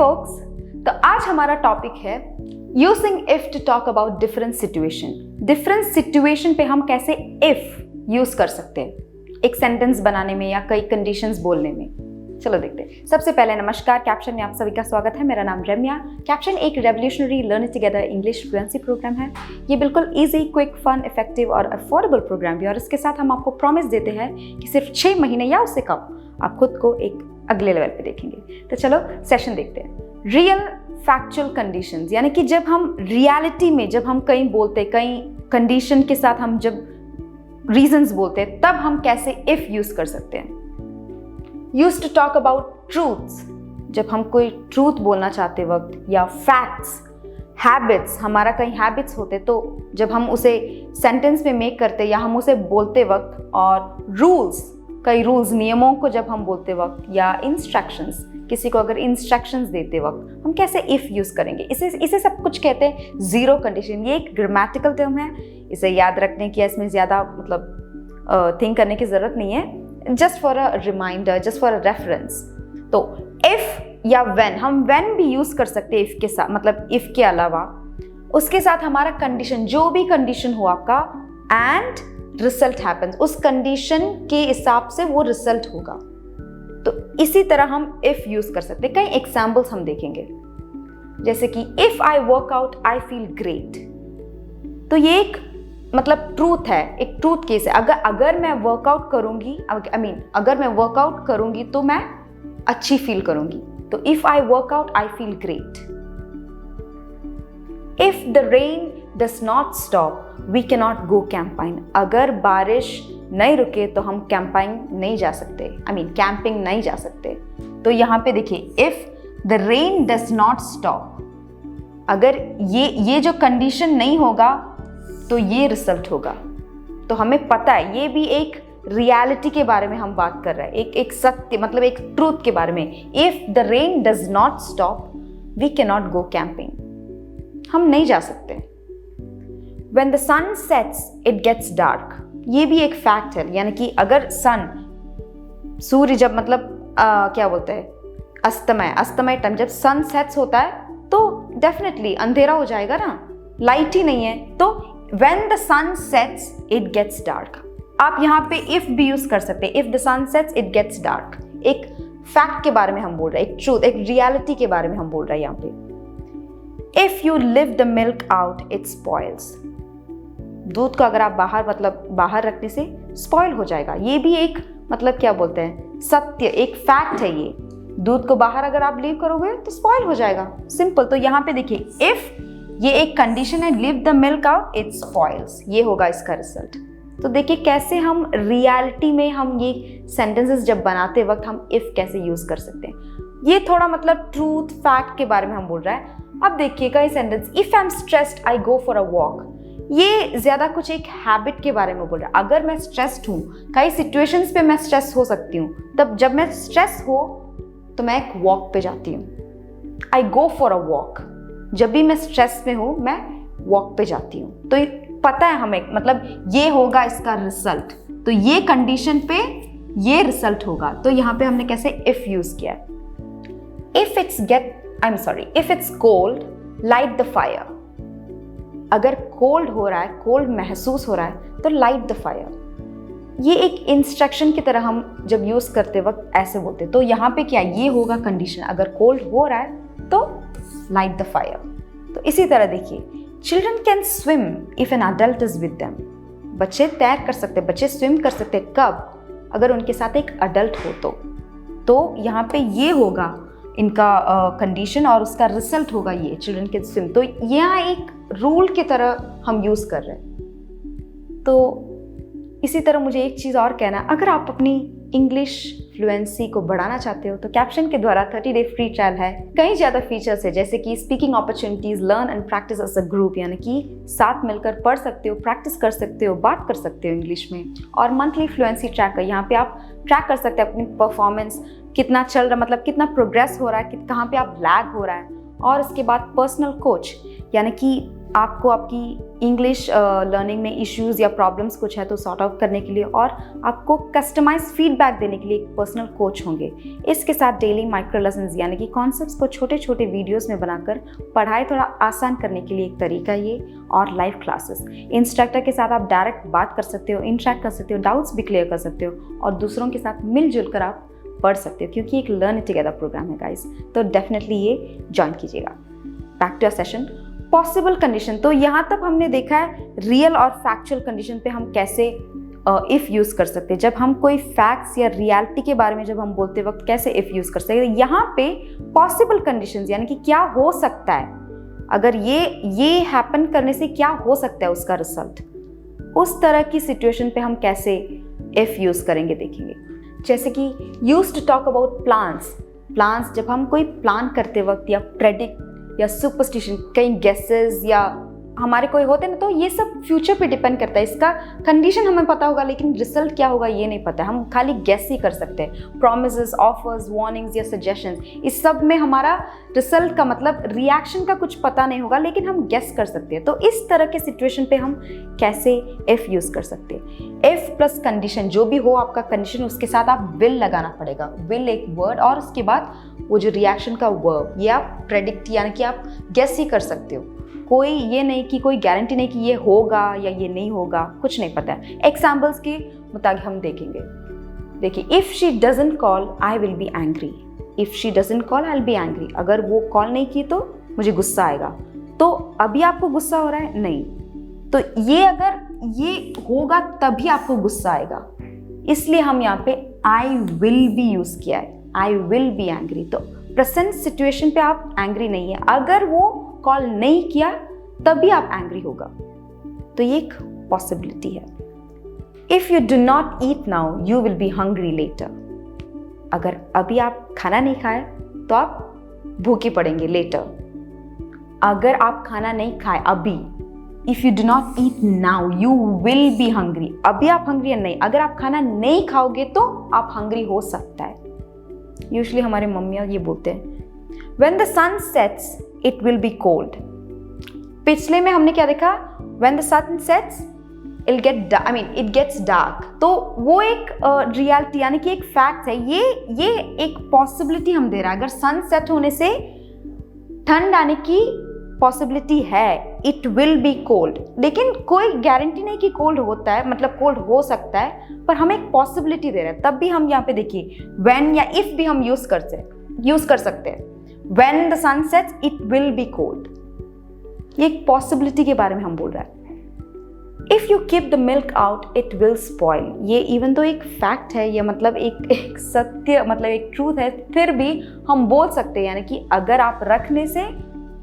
folks, तो आज हमारा टॉपिक है using if two talk about different situation. Different situation पे हम कैसे इफ यूज कर सकते हैं एक सेंटेंस बनाने में या कई कंडीशंस बोलने में। चलो देखते हैं। सबसे पहले नमस्कार, कैप्शन में आप सभी का स्वागत है। मेरा नाम रम्या। कैप्शन एक revolutionary learning together English fluency programme है। ये बिल्कुल इजी, क्विक, फन, इफेक्टिव और अफोर्डेबल प्रोग्राम भी, और इसके साथ हम आपको प्रॉमिस देते हैं कि सिर्फ 6 महीने या उससे कम आप खुद को एक अगले लेवल पे देखेंगे। तो चलो सेशन देखते हैं। रियल फैक्चुअल कंडीशंस, यानी कि जब हम रियलिटी में जब हम कहीं बोलते, कहीं कंडीशन के साथ हम जब रीजंस बोलते हैं, तब हम कैसे इफ यूज कर सकते हैं। Use to talk about truths, जब हम कोई ट्रूथ बोलना चाहते वक्त, या फैक्ट्स, हैबिट्स, हमारा कहीं हैबिट्स होते तो जब हम उसे सेंटेंस में मेक करते या हम उसे बोलते वक्त, और रूल्स, कई रूल्स, नियमों को जब हम बोलते वक्त, या इंस्ट्रक्शंस, किसी को अगर इंस्ट्रक्शंस देते वक्त हम कैसे इफ यूज करेंगे। इसे सब कुछ कहते हैं जीरो कंडीशन। ये एक ग्रामेटिकल टर्म है, इसे याद रखने की इसमें ज़्यादा थिंक करने की ज़रूरत नहीं है। Just for a reminder, just for a reference. तो इफ या व्हेन, हम व्हेन भी यूज कर सकते हैं इफ के साथ, मतलब इफ के अलावा उसके साथ हमारा कंडीशन, जो भी कंडीशन हो आपका, एंड रिजल्ट हैपेंस, उस कंडीशन के हिसाब से वो रिजल्ट होगा। तो इसी तरह हम इफ यूज कर सकते हैं। कई एग्जाम्पल्स हम देखेंगे, जैसे कि if I work out I feel great. तो ये एक मतलब ट्रूथ है, एक ट्रूथ केस है। अगर मैं वर्कआउट करूंगी, अगर मैं वर्कआउट करूंगी तो मैं अच्छी फील करूंगी। तो if I work out I feel great. If the rain does not stop we can not go campaign. अगर बारिश नहीं रुके तो हम कैंपाइन नहीं जा सकते, कैंपिंग नहीं जा सकते। तो यहाँ पे देखिए, if the rain does not stop, अगर ये जो कंडीशन नहीं होगा तो ये रिजल्ट होगा। तो हमें पता है, ये भी एक रियलिटी के बारे में हम बात कर रहे हैं, एक सत्य, मतलब एक ट्रूथ के बारे में। If the rain does not stop we can not go camping, हम नहीं जा सकते। When the sun sets it gets dark, ये भी एक फैक्ट है। यानी कि अगर सूर्य जब क्या बोलते हैं, अस्तमय टाइम, जब सन सेट्स होता है तो डेफिनेटली अंधेरा हो जाएगा ना, लाइट ही नहीं है। तो when the sun sets it gets dark, आप यहाँ पे if भी यूज कर सकते हैं। if the sun sets it gets dark, एक फैक्ट के बारे में हम बोल रहे हैं, एक ट्रूथ, एक रियलिटी के बारे में हम बोल रहे हैं यहाँ पे। if you leave the milk out it spoils, दूध को अगर आप बाहर रखने से स्पॉइल हो जाएगा। ये भी एक क्या बोलते हैं, सत्य, एक फैक्ट है। ये दूध को बाहर अगर आप लीव करोगे तो स्पॉइल हो जाएगा, सिंपल। तो यहाँ पे देखिए, इफ ये एक कंडीशन है, leave the milk out it spoils, ये होगा इसका रिजल्ट। तो देखिए कैसे हम रियलिटी में हम ये सेंटेंसेस जब बनाते वक्त हम इफ कैसे यूज कर सकते हैं। ये थोड़ा ट्रूथ, फैक्ट के बारे में हम बोल रहे हैं। अब देखिएगा ये sentence, if I am stressed I go for a walk. ये ज्यादा कुछ एक हैबिट के बारे में बोल रहा है। अगर मैं स्ट्रेस्ड हूँ, कई सिचुएशंस पे मैं स्ट्रेस हो सकती हूँ, तब जब मैं स्ट्रेस हो तो मैं एक वॉक पे जाती हूँ। आई गो फॉर अ वॉक, जब भी मैं स्ट्रेस में हूँ मैं वॉक पे जाती हूँ। तो पता है हमें, ये होगा इसका रिजल्ट। तो ये कंडीशन पे ये रिजल्ट होगा। तो यहाँ पे हमने कैसे इफ यूज किया है। If it's cold light the fire. अगर कोल्ड हो रहा है, कोल्ड महसूस हो रहा है, तो लाइट द फायर। ये एक इंस्ट्रक्शन की तरह हम जब यूज करते वक्त ऐसे बोलते। तो यहाँ पे क्या, ये होगा कंडीशन। अगर कोल्ड हो रहा है तो लाइट द फायर। तो इसी तरह देखिए, children can swim if an adult is with them. बच्चे तैर कर सकते, बच्चे स्विम कर सकते, कब, अगर उनके साथ एक अडल्ट हो। तो यहाँ पे ये होगा इनका कंडीशन, और उसका रिजल्ट होगा ये चिल्ड्रन कैन स्विम। तो यहाँ एक रूल की तरह हम यूज कर रहे हैं। तो इसी तरह मुझे एक चीज़ और कहना है, अगर आप अपनी इंग्लिश फ्लुएंसी को बढ़ाना चाहते हो तो कैप्शन के द्वारा 30 डे फ्री ट्रायल है। कई ज़्यादा फीचर्स है, जैसे कि speaking opportunities, learn and practice as a group, यानी कि साथ मिलकर पढ़ सकते हो, प्रैक्टिस कर सकते हो, बात कर सकते हो इंग्लिश में। और मंथली फ्लुएंसी ट्रैकर, यहाँ पे आप ट्रैक कर सकते हैं अपनी परफॉर्मेंस, कितना चल रहा, कितना प्रोग्रेस हो रहा है, कहाँ पे आप लैग हो रहा है। और इसके बाद पर्सनल कोच, यानी कि आपको आपकी इंग्लिश लर्निंग में इश्यूज़ या प्रॉब्लम्स कुछ है तो सॉर्ट आउट करने के लिए, और आपको कस्टमाइज फीडबैक देने के लिए एक पर्सनल कोच होंगे। इसके साथ डेली माइक्रो लेसन्स यानी कि कॉन्सेप्ट्स को छोटे छोटे वीडियोस में बनाकर पढ़ाई थोड़ा आसान करने के लिए एक तरीका ये, और लाइव क्लासेस। इंस्ट्रक्टर के साथ आप डायरेक्ट बात कर सकते हो, इंटरेक्ट कर सकते हो, डाउट्स भी क्लियर कर सकते हो, और दूसरों के साथ मिलजुल कर आप पढ़ सकते हो, क्योंकि एक लर्न टुगेदर प्रोग्राम है गाइस। तो डेफिनेटली ये ज्वाइन कीजिएगा। Back to a session, possible condition. तो यहाँ तक हमने देखा है रियल और फैक्चुअल कंडीशन पे हम कैसे इफ़ यूज़ कर सकते हैं। जब हम कोई फैक्ट्स या रियलिटी के बारे में जब हम बोलते वक्त कैसे इफ़ यूज़ कर सकते हैं, यहाँ पे पॉसिबल कंडीशंस यानी कि क्या हो सकता है, अगर ये हैपन करने से क्या हो सकता है उसका रिजल्ट, उस तरह की सिचुएशन पे हम कैसे इफ़ यूज़ करेंगे देखेंगे। जैसे कि use to talk about plans, जब हम कोई प्लान करते वक्त या प्रेडिक्ट या सुपरस्टिशन, कई गेसेस या हमारे कोई होते हैं ना, तो ये सब फ्यूचर पे डिपेंड करता है। इसका कंडीशन हमें पता होगा लेकिन रिजल्ट क्या होगा ये नहीं पता, हम खाली गेस ही कर सकते हैं। प्रॉमिसेस, ऑफर्स, वार्निंग्स या सजेशंस, इस सब में हमारा रिजल्ट का मतलब रिएक्शन का कुछ पता नहीं होगा लेकिन हम गेस कर सकते हैं। तो इस तरह के सिचुएशन पे हम कैसे इफ यूज़ कर सकते हैं। इफ प्लस कंडीशन, जो भी हो आपका कंडीशन, उसके साथ आप विल लगाना पड़ेगा। विल एक वर्ड और उसके बाद वो जो रिएक्शन का वर्ब, ये आप प्रेडिक्ट यानी कि आप गेस ही कर सकते हो। कोई ये नहीं कि कोई गारंटी नहीं कि ये होगा या ये नहीं होगा, कुछ नहीं पता है। एग्जाम्पल्स के मुताबिक हम देखेंगे। देखिए, if she doesn't call I will be angry. If she doesn't call I will be angry, अगर वो कॉल नहीं की तो मुझे गुस्सा आएगा। तो अभी आपको गुस्सा हो रहा है? नहीं। तो ये अगर ये होगा तभी आपको गुस्सा आएगा, इसलिए हम यहाँ पे आई विल बी यूज़ किया है, आई विल बी एंग्री। तो प्रेजेंट सिचुएशन पे आप एंग्री नहीं है, अगर वो कॉल नहीं किया तभी आप एंग्री होगा। तो ये एक पॉसिबिलिटी है। If you do not eat now you will be hungry later. अगर अभी आप खाना नहीं खाए तो आप भूखे पड़ेंगे लेटर। अगर आप खाना नहीं खाए अभी, if you do not eat now you will be hungry, अभी आप हंग्री है नहीं, अगर आप खाना नहीं खाओगे तो आप हंग्री हो सकता है। यूजुअली हमारे मम्मियाँ ये बोलते हैं, when the sun sets it will be cold। पिछले में हमने क्या देखा, when the sun sets it gets dark। तो वो एक रियलिटी यानी कि एक फैक्ट है, ये एक पॉसिबिलिटी हम दे रहा है। अगर सन सेट होने से ठंड आने की पॉसिबिलिटी है, इट विल बी कोल्ड, लेकिन कोई गारंटी नहीं कि कोल्ड होता है, मतलब कोल्ड हो सकता है, पर हम एक पॉसिबिलिटी दे रहे हैं। तब भी हम यहाँ पे देखिए when या if भी हम यूज कर सकते हैं। When the sun sets, it will be cold। ये एक पॉसिबिलिटी के बारे में हम बोल रहे हैं। If you keep the milk out, it will spoil। ये इवन तो एक फैक्ट है, ये मतलब एक सत्य, मतलब एक ट्रूथ है, फिर भी हम बोल सकते हैं यानी कि अगर आप रखने से,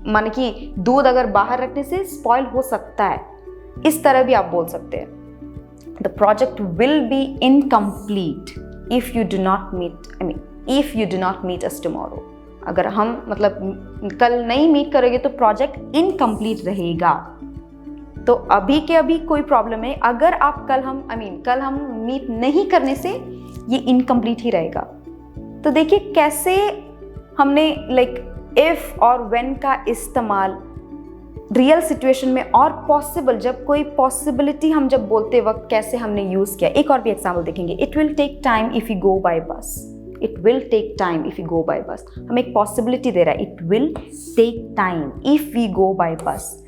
माने कि दूध अगर बाहर रखने से स्पॉइल हो सकता है, इस तरह भी आप बोल सकते हैं। The project will be incomplete if you do not meet us tomorrow। अगर हम मतलब कल नहीं मीट करेंगे तो प्रोजेक्ट इनकम्प्लीट रहेगा। तो अभी के अभी कोई प्रॉब्लम है, अगर आप कल हम मीट नहीं करने से ये इनकम्प्लीट ही रहेगा। तो देखिए कैसे हमने इफ और व्हेन का इस्तेमाल रियल सिचुएशन में, और पॉसिबल, जब कोई पॉसिबिलिटी हम जब बोलते वक्त कैसे हमने यूज किया। एक और भी एग्जाम्पल देखेंगे। It will take time if you go by bus. It will take time if you go by bus, हम एक पॉसिबिलिटी दे रहा है। It will take time if we go by bus,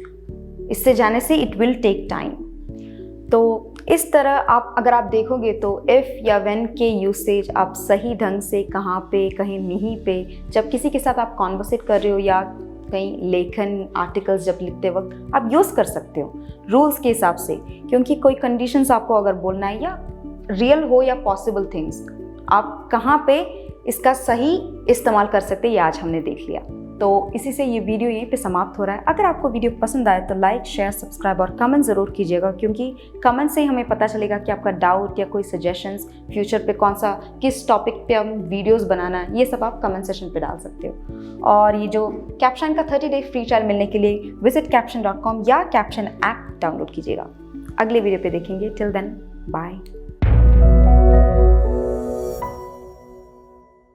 इससे जाने से इट विल टेक टाइम। तो इस तरह अगर आप देखोगे तो इफ़ या व्हेन के यूसेज आप सही ढंग से कहाँ पे, कहीं नहीं पे, जब किसी के साथ आप कॉन्वर्सेट कर रहे हो या कहीं लेखन आर्टिकल्स जब लिखते वक्त आप यूज़ कर सकते हो रूल्स के हिसाब से, क्योंकि कोई कंडीशंस आपको अगर बोलना है या रियल हो या पॉसिबल थिंग्स, आप कहाँ पे इसका सही इस्तेमाल कर सकते हैं, ये आज हमने देख लिया। तो इसी से ये वीडियो यहीं पे समाप्त हो रहा है। अगर आपको वीडियो पसंद आए तो लाइक, शेयर, सब्सक्राइब और कमेंट ज़रूर कीजिएगा, क्योंकि कमेंट से ही हमें पता चलेगा कि आपका डाउट या कोई सजेशंस फ्यूचर पे किस टॉपिक पे हम वीडियोस बनाना है, ये सब आप कमेंट सेक्शन पे डाल सकते हो। और ये जो कैप्शन का 30 डे फ्री ट्रायल मिलने के लिए विजिट caption.com या कैप्शन ऐप डाउनलोड कीजिएगा। अगले वीडियो पे देखेंगे। Till then bye.